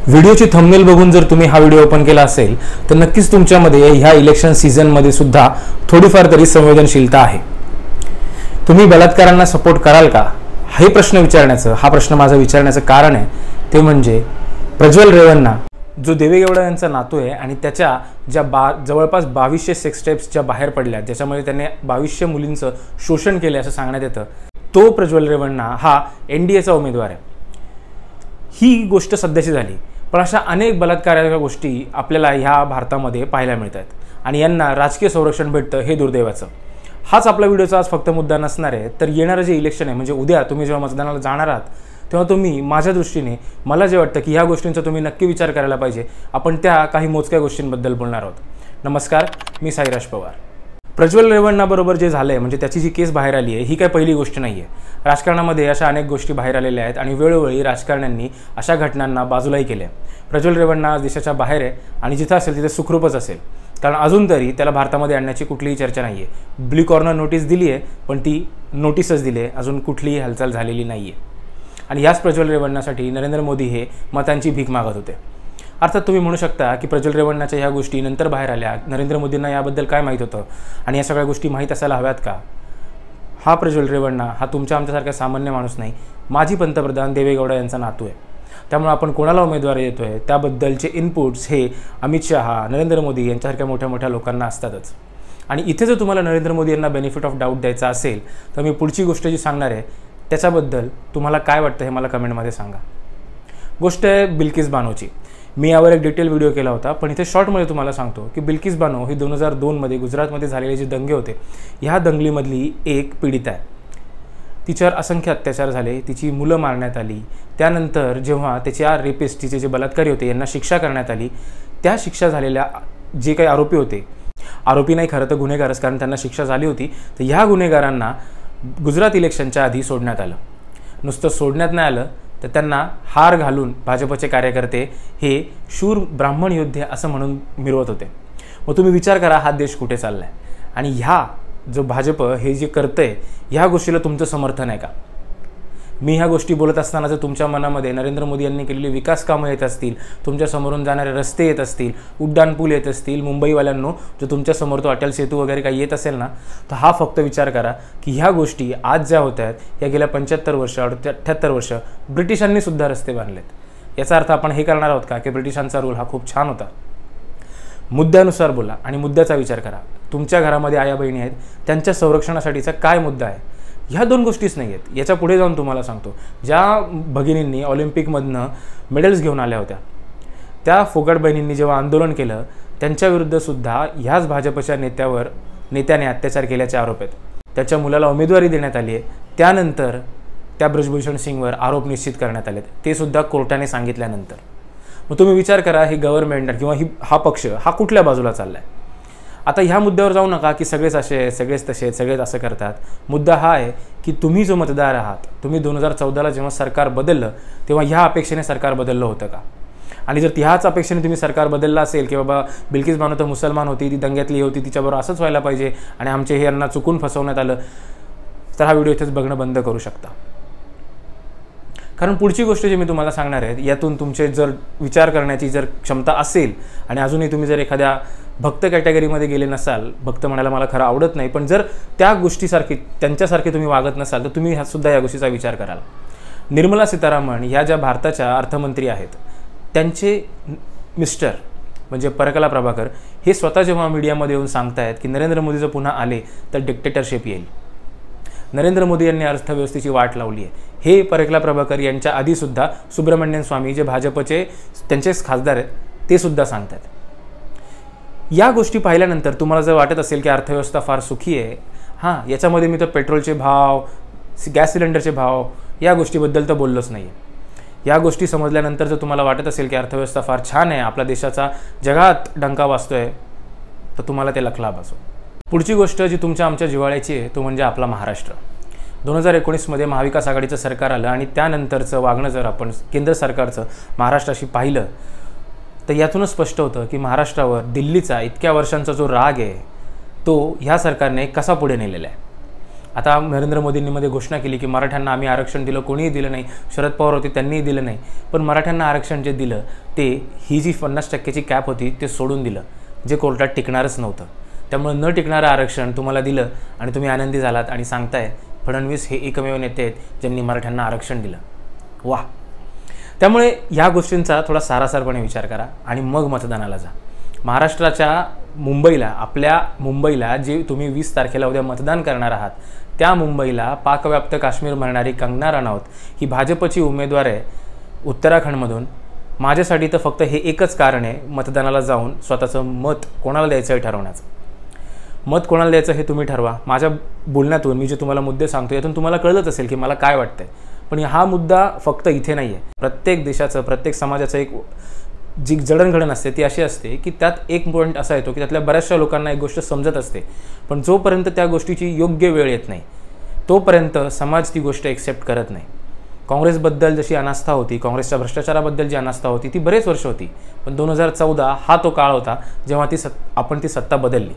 व्हिडिओची thumbnail बघून जर तुम्ही हा व्हिडिओ ओपन केला असेल तर नक्कीच तुमच्यामध्ये ह्या इलेक्शन सीझन मध्ये सुद्धा थोडीफार तरी संवेदनशीलता आहे। तुम्ही बलात्कारांना सपोर्ट कराल का हे हा प्रश्न माझा विचारण्याचं कारण आहे ते म्हणजे प्रज्वल रेवन्ना जो देवेगौडा यांचा नातू आहे आणि त्याच्या ज्या जवळपास 2200 सेक्स टेप्स ज्या बाहेर पडल्या ज्याच्यामध्ये त्याने 2200 मुलींचं शोषण केले असं सांगण्यात येतं, तो प्रज्वल रेवन्ना हा एनडीएचा उमेदवार आहे। ही गोष्ट सध्याची झाली, पण अशा अनेक बलात्काराच्या गोष्टी आपल्याला ह्या भारतामध्ये पाहायला मिळतात आणि यांना राजकीय संरक्षण भेटतं हे दुर्दैवाचं। हाच आपला व्हिडिओचा आज फक्त मुद्दा नसणार आहे, तर येणारं जे इलेक्शन आहे म्हणजे उद्या तुम्ही जेव्हा मतदानाला जाणार आहात तेव्हा तुम्ही माझ्या दृष्टीने मला जे वाटतं की ह्या गोष्टींचा तुम्ही नक्की विचार करायला पाहिजे। आपण त्या काही मोजक्या गोष्टींबद्दल बोलणार आहोत। नमस्कार, मी साईराज पवार। प्रज्वल रेवन्ना बरोबर जे झालंय म्हणजे त्याची जी केस बाहेर आली आहे ही काही पहिली गोष्ट नाही आहे। राजकारणामध्ये अशा अनेक गोष्टी बाहेर आलेल्या आहेत आणि वेळोवेळी राजकारण्यांनी अशा घटनांना बाजूलाही केल्या। प्रज्वल रेवन्ना आज देशाच्या बाहेर आहे आणि जिथं असेल तिथे सुखरूपच असेल, कारण अजून तरी त्याला भारतामध्ये आणण्याची कुठलीही चर्चा नाही आहे। ब्लू कॉर्नर नोटीस दिली आहे, पण ती नोटीसच दिली आहे, अजून कुठलीही हालचाल झालेली नाही आहे। आणि याच प्रज्वल रेवन्नासाठी नरेंद्र मोदी हे मतांची भीक मागत होते। अर्थात तुम्ही म्हणू शकता की प्रज्वल रेवन्नाच्या ह्या गोष्टी नंतर बाहेर आल्या, नरेंद्र मोदींना याबद्दल काय माहीत होतं आणि या सगळ्या गोष्टी माहीत असायला हव्यात का? हा प्रज्वल रेवन्ना हा आमच्यासारखा सामान्य माणूस नाही, माजी पंतप्रधान देवेगौडा यांचा नातू आहे। त्यामुळे आपण कोणाला उमेदवारी देतोय त्याबद्दलचे इनपुट्स हे अमित शहा, नरेंद्र मोदी यांच्यासारख्या मोठ्या मोठ्या लोकांना असतातच। आणि इथे जर तुम्हाला नरेंद्र मोदी यांना बेनिफिट ऑफ डाऊट द्यायचा असेल तर मी पुढची गोष्ट जी सांगणार आहे त्याच्याबद्दल तुम्हाला काय वाटतं हे मला कमेंटमध्ये सांगा। गोष्ट आहे बिल्किस बानोची। मी यावर एक डिटेल व्हिडिओ केला होता, पण इथे शॉर्टमध्ये तुम्हाला सांगतो की बिल्किस बानो ही 2002 मध्ये गुजरातमध्ये झालेले जे दंगे होते ह्या दंगलीमधली एक पीडित आहे। तिच्यावर असंख्य अत्याचार झाले, तिची मुलं मारण्यात आली। त्यानंतर जेव्हा त्याच्या रेपिस्ट तिचे जे बलात्कारी होते यांना शिक्षा करण्यात आली, त्या शिक्षा झालेल्या जे काही आरोपी होते, आरोपी नाही खरं तर गुन्हेगारच, कारण त्यांना शिक्षा झाली होती, तर ह्या गुन्हेगारांना गुजरात इलेक्शनच्या आधी सोडण्यात आलं। नुसतं सोडण्यात नाही आलं तर त्यांना हार घालून भाजपचे कार्यकर्ते हे शूर ब्राह्मण योद्धे असं म्हणून मिरवत होते। मग तुम्ही विचार करा हा देश कुठे चाललाय आणि ह्या जो भाजप हे जे करतंय ह्या गोष्टीला तुमचं समर्थन आहे का? मी ह्या गोष्टी बोलत असताना जर तुमच्या मनामध्ये नरेंद्र मोदी यांनी केलेली विकास कामं येत असतील, तुमच्या समोरून जाणारे रस्ते येत असतील, उड्डाणपूल येत असतील, मुंबईवाल्यांनो जो तुमच्या समोर तो अटल सेतू वगैरे काही येत असेल ना, तर हा फक्त विचार करा की ह्या गोष्टी आज ज्या होत आहेत या गेल्या 75 वर्ष 78 वर्ष ब्रिटिशांनी सुद्धा रस्ते बांधलेत। याचा अर्थ आपण हे करणार आहोत का की ब्रिटिशांचा रूल हा खूप छान होता? मुद्द्यानुसार बोला आणि मुद्द्याचा विचार करा। तुमच्या घरामध्ये आया बहिणी आहेत, त्यांच्या संरक्षणासाठीचा काय मुद्दा आहे? ह्या दोन गोष्टीच नाही आहेत। याच्या पुढे जाऊन तुम्हाला सांगतो, ज्या भगिनींनी ऑलिम्पिकमधनं मेडल्स घेऊन आल्या होत्या त्या फोगट बहिणींनी जेव्हा आंदोलन केलं त्यांच्याविरुद्ध सुद्धा ह्याच भाजपच्या नेत्याने अत्याचार केल्याचे आरोप आहेत। त्याच्या मुलाला उमेदवारी देण्यात आली आहे, त्यानंतर त्या ब्रजभूषण सिंगवर आरोप निश्चित करण्यात आलेत, ते सुद्धा कोर्टाने सांगितल्यानंतर। मग तुम्ही विचार करा ही गव्हर्नमेंट किंवा हा पक्ष हा कुठल्या बाजूला चालला आहे? आता ह्या मुद्द्यावर जाऊ नका की सगळेच असे आहेत, सगळेच तसे आहेत, सगळेच असं करतात। मुद्दा हा आहे की तुम्ही जो मतदार आहात, तुम्ही 2014ला जेव्हा सरकार बदललं तेव्हा ह्या अपेक्षेने सरकार बदललं होतं का? आणि जर ह्याच अपेक्षेने तुम्ही सरकार बदललं असेल की बाबा बिल्किस बानो तर मुसलमान होती, ती दंग्यातली होती, तिच्याबरोबर असंच व्हायला पाहिजे आणि आमचे हे यांना चुकून फसवण्यात आलं, तर हा व्हिडिओ इथेच बघणं बंद करू शकता। कारण पुढची गोष्ट जी मी तुम्हाला सांगणार आहे यातून तुमचे जर विचार करण्याची जर क्षमता असेल आणि अजूनही तुम्ही जर एखाद्या भक्त कॅटेगरीमध्ये गेले नसाल, भक्त म्हणायला मला खरं आवडत नाही, पण जर त्या गोष्टीसारखी त्यांच्यासारखे तुम्ही वागत नसाल तर तुम्ही सुद्धा या गोष्टीचा विचार कराल। निर्मला सीतारामन ह्या ज्या भारताच्या अर्थमंत्री आहेत त्यांचे मिस्टर म्हणजे परकला प्रभाकर हे स्वतः जेव्हा मीडियामध्ये येऊन सांगतायत की नरेंद्र मोदी जर पुन्हा आले तर डिक्टेटरशिप येईल, नरेंद्र मोदी यांनी अर्थव्यवस्थेची वाट लावली आहे, हे परकला प्रभाकर यांच्या आधीसुद्धा सुब्रमण्यम स्वामी जे भाजपचे त्यांचेच खासदार आहेत ते सुद्धा सांगतात। या गोष्टी पाहिल्यानंतर तुम्हाला जर वाटत असेल की अर्थव्यवस्था फार सुखी आहे, हां याच्यामध्ये मी तर पेट्रोलचे भाव, गॅस सिलेंडरचे भाव या गोष्टीबद्दल तर बोललोच नाही आहे। या गोष्टी समजल्यानंतर जर तुम्हाला वाटत असेल की अर्थव्यवस्था फार छान आहे, आपला देशाचा जगात डंका वाजतोय, तर तुम्हाला ते लखलाभ असो। पुढची गोष्ट जी तुमच्या आमच्या जिव्हाळ्याची आहे तो म्हणजे आपला महाराष्ट्र। 2019 मध्ये महाविकास आघाडीचं सरकार आलं आणि त्यानंतरचं वागणं जर आपण केंद्र सरकारचं महाराष्ट्राशी पाहिलं तर यातूनच स्पष्ट होतं की महाराष्ट्रावर दिल्लीचा इतक्या वर्षांचा जो राग आहे तो ह्या सरकारने कसा पुढे नेलेला आहे। आता नरेंद्र मोदींनी मध्ये घोषणा केली की मराठ्यांना आम्ही आरक्षण दिलं, कोणीही दिलं नाही, शरद पवार होते त्यांनीही दिलं नाही, पण मराठ्यांना आरक्षण जे दिलं ते ही जी 50% कॅप होती ते सोडून दिलं, जे कोर्टात टिकणारच नव्हतं. त्यामुळे न टिकणारं आरक्षण तुम्हाला दिलं आणि तुम्ही आनंदी झालात आणि सांगताय फडणवीस हे एकमेव नेते आहेत ज्यांनी मराठ्यांना आरक्षण दिलं. वा. त्यामुळे या गोष्टींचा थोडा सारासारपणे विचार करा आणि मग मतदानाला जा. महाराष्ट्राच्या मुंबईला, आपल्या मुंबईला जे तुम्ही 20 तारखेला उद्या मतदान करणार आहात, त्या मुंबईला पाकव्याप्त काश्मीर म्हणणारी कंगना रनौत ही भाजपची उमेदवार आहे उत्तराखंडमधून. माझ्यासाठी तर फक्त हे एकच कारण आहे मतदानाला जाऊन स्वतःचं मत कोणाला द्यायचं हे ठरवण्याचं. मत कोणाला द्यायचं हे तुम्ही ठरवा. माझ्या बोलण्यातून मी जे तुम्हाला मुद्दे सांगतो यातून तुम्हाला कळलंच असेल की मला काय वाटतंय. पण हा मुद्दा फक्त इथे नाही आहे. प्रत्येक देशाचं, प्रत्येक समाजाचं एक जी जडणघडण असते ती अशी असते की त्यात एक पॉईंट असा येतो की त्यातल्या बऱ्याचशा लोकांना एक गोष्ट समजत असते, पण जोपर्यंत त्या गोष्टीची योग्य वेळ येत नाही तोपर्यंत समाज ती गोष्ट एक्सेप्ट करत नाही. काँग्रेसबद्दल जशी अनास्था होती, काँग्रेसच्या भ्रष्टाचाराबद्दल जी अनास्था होती ती बरेच वर्ष होती, पण 2014 हा तो काळ होता जेव्हा आपण ती सत्ता बदलली.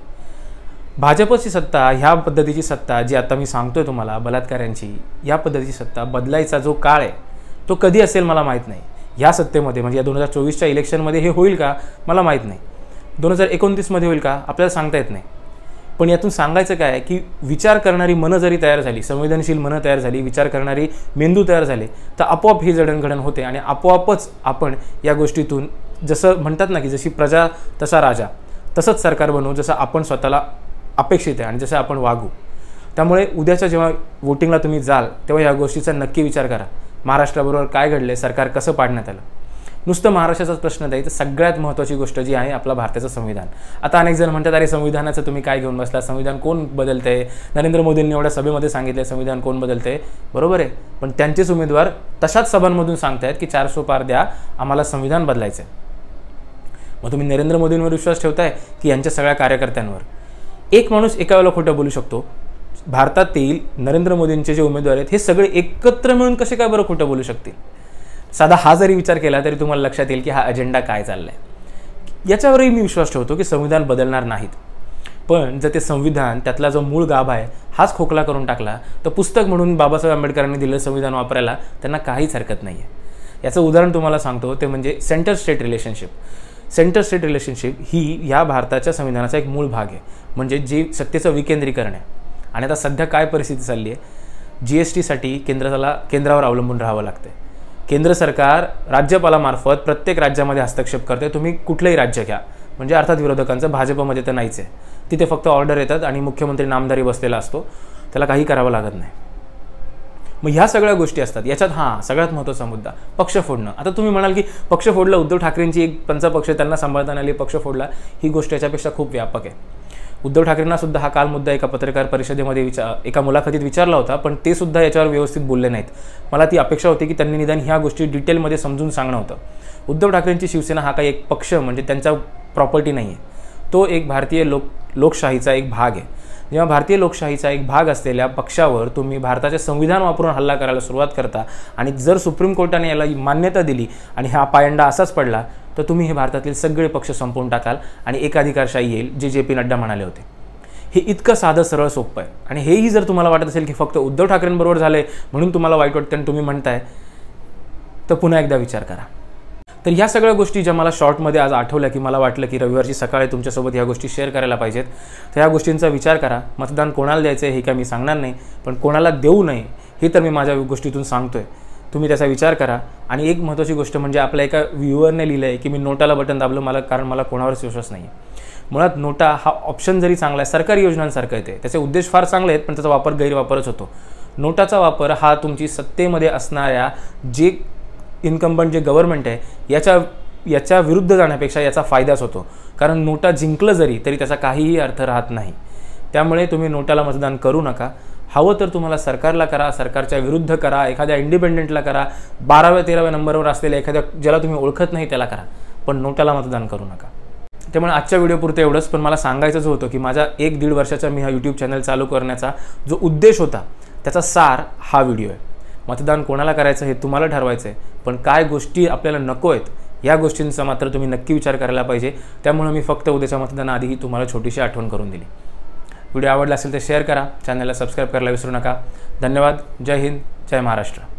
भाजपची सत्ता, ह्या पद्धतीची सत्ता जी आता मी सांगतोय तुम्हाला बलात्कारांची, या पद्धतीची सत्ता बदलायचा जो काळ आहे तो कधी असेल मला माहीत नाही. ह्या सत्तेमध्ये म्हणजे या 2024च्या इलेक्शनमध्ये हे होईल का मला माहीत नाही, 2029मध्ये होईल का आपल्याला सांगता येत नाही. पण यातून सांगायचं काय की विचार करणारी मनं जरी तयार झाली, संवेदनशील मनं तयार झाली, विचार करणारी मेंदू तयार झाले, तर आपोआप ही जडणघडण होते आणि आपोआपच आपण या गोष्टीतून, जसं म्हणतात ना की जशी प्रजा तसा राजा, तसंच सरकार बनवू जसं आपण स्वतःला अपेक्षित आहे आणि जसं आपण वागू. त्यामुळे उद्याच्या जेव्हा वोटिंगला तुम्ही जाल तेव्हा या गोष्टीचा नक्की विचार करा. महाराष्ट्राबरोबर काय घडले, सरकार कसं पाडण्यात आलं. नुसतं महाराष्ट्राचाच प्रश्न नाही तर सगळ्यात महत्त्वाची गोष्ट जी आहे आपला भारताचं संविधान. आता अनेक जण म्हणतात अरे संविधानाचं तुम्ही काय घेऊन बसला, संविधान कोण बदलतंय, नरेंद्र मोदींनी एवढ्या सभेमध्ये सांगितलं संविधान कोण बदलतंय. बरोबर आहे, पण त्यांचेच उमेदवार तशाच सभांमधून सांगतायत की 400 पार द्या, आम्हाला संविधान बदलायचं आहे. मग तुम्ही नरेंद्र मोदींवर विश्वास ठेवताय की यांच्या सगळ्या कार्यकर्त्यांवर? एक माणूस एका वेळेला खोटं बोलू शकतो. भारतातील नरेंद्र मोदींचे जे उमेदवार आहेत हे सगळे एकत्र मिळून कसे काय बरं खोटं बोलू शकतील? साधा हा जरी विचार केला तरी तुम्हाला लक्षात येईल की हा अजेंडा काय चाललाय. याच्यावरही मी विश्वास ठेवतो की संविधान बदलणार नाहीत. पण जर ते संविधान, त्यातला जो मूळ गाभा आहे हाच खोकला करून टाकला तर पुस्तक म्हणून बाबासाहेब आंबेडकरांनी दिलेलं संविधान वापरायला त्यांना काहीच हरकत नाही आहे. याचं उदाहरण तुम्हाला सांगतो ते म्हणजे centre state relationship. Centre state relationship ही या भारताच्या संविधानाचा एक मूळ भाग आहे, म्हणजे जे सत्तेचं विकेंद्रीकरण आहे. आणि आता सध्या काय परिस्थिती चालली आहे, GSTसाठी केंद्रावर अवलंबून राहावं लागतं. केंद्र सरकार राज्यपालामार्फत प्रत्येक राज्यामध्ये हस्तक्षेप करते. तुम्ही कुठलंही राज्य घ्या, म्हणजे अर्थात विरोधकांचं, भाजपमध्ये तर नाहीच आहे. तिथे फक्त ऑर्डर येतात आणि मुख्यमंत्री नामधारी बसलेला असतो, त्याला काही करावं लागत नाही. मग ह्या सगळ्या गोष्टी असतात. याच्यात सगळ्यात महत्त्वाचा मुद्दा पक्ष फोडणं. आता तुम्ही म्हणाल की पक्ष फोडला, उद्धव ठाकरेंची एक पंचपक्ष त्यांना सांभाळताना आली, पक्ष फोडला. ही गोष्ट याच्यापेक्षा खूप व्यापक आहे. उद्धव ठाकरेंना सुद्धा हा काल मुद्दा एका पत्रकार परिषदेमध्ये एका मुलाखतीत विचारला होता, पण ते सुद्धा याच्यावर व्यवस्थित बोलले नाहीत. मला ती अपेक्षा होती की त्यांनी निदान ह्या गोष्टी डिटेलमध्ये समजून सांगणं होतं. उद्धव ठाकरेंची शिवसेना हा काही एक पक्ष म्हणजे त्यांचा प्रॉपर्टी नाही आहे, तो एक भारतीय लोकशाहीचा एक भाग आहे. जेव्हा भारतीय लोकशाहीचा एक भाग असलेल्या पक्षावर तुम्ही भारताचे संविधान वापरून हल्ला करायला सुरुवात करता आणि जर सुप्रीम कोर्टाने याला मान्यता दिली आणि हा पायंडा असाच पडला तर तुम्ही हे भारतातील सगळे पक्ष संपवून टाकाल आणि एकाधिकारशाही येईल, जे JP नड्डा म्हणाले होते. हे इतकं साधं सरळ सोपं आहे. आणि हेही जर तुम्हाला वाटत असेल की फक्त उद्धव ठाकरेंबरोबर झालंय म्हणून तुम्हाला वाईट वाटतं आणि तुम्ही म्हणताय, तर पुन्हा एकदा विचार करा. तर ह्या सगळ्या गोष्टी ज्या मला शॉर्टमध्ये आज आठवल्या की मला वाटलं की रविवारची सकाळी तुमच्यासोबत ह्या गोष्टी शेअर करायला पाहिजेत, तर ह्या गोष्टींचा विचार करा. मतदान कोणाला द्यायचं आहे हे काय मी सांगणार नाही, पण कोणाला देऊ नये हे तर मी माझ्या गोष्टीतून सांगतोय. तुम्ही त्याचा विचार करा. आणि एक महत्त्वाची गोष्ट म्हणजे आपल्या एका व्ह्यूअरने लिहिलं आहे की मी नोटाला बटन दाबलं कारण मला कोणावरच विश्वास नाही आहे. मुळात नोटा हा ऑप्शन जरी चांगला आहे, सरकारी योजनांसारखं येते, त्याचे उद्देश फार चांगले आहेत, पण त्याचा वापर गैरवापरच होतो. नोटाचा वापर हा तुमची सत्तेमध्ये असणाऱ्या जे इन्कम्बंट जे गव्हर्नमेंट आहे याच्या विरुद्ध जाण्यापेक्षा याचा फायदाच होतो. कारण नोटा जिंकलं जरी तरी त्याचा काहीही अर्थ राहत नाही. त्यामुळे तुम्ही नोटाला मतदान करू नका. हवं तर तुम्हाला सरकारला करा, सरकारच्या विरुद्ध करा, एखाद्या इंडिपेंडेंटला करा, 12व्या-13व्या नंबरवर असलेल्या एखाद्या ज्याला तुम्ही ओळखत नाही त्याला करा, पण नोटाला मतदान करू नका. त्यामुळे आजच्या व्हिडिओपुरतं एवढंच. पण मला सांगायचंच होतं की माझ्या 1-1.5 वर्षाचा मी हा YouTube चॅनल चालू करण्याचा जो उद्देश होता त्याचा सार हा व्हिडिओ आहे. मतदान कोणाला करायचं हे तुम्हाला ठरवायचं आहे, पण काय गोष्टी आपल्याला नको आहेत या गोष्टींचा मात्र तुम्ही नक्की विचार करायला पाहिजे. त्यामुळे मी फक्त उद्याच्या मतदानाआधीही तुम्हाला छोटीशी आठवण करून दिली. व्हिडिओ आवडला असेल तर शेअर करा, चॅनलला सबस्क्राईब करायला विसरू नका. धन्यवाद. जय हिंद, जय महाराष्ट्र.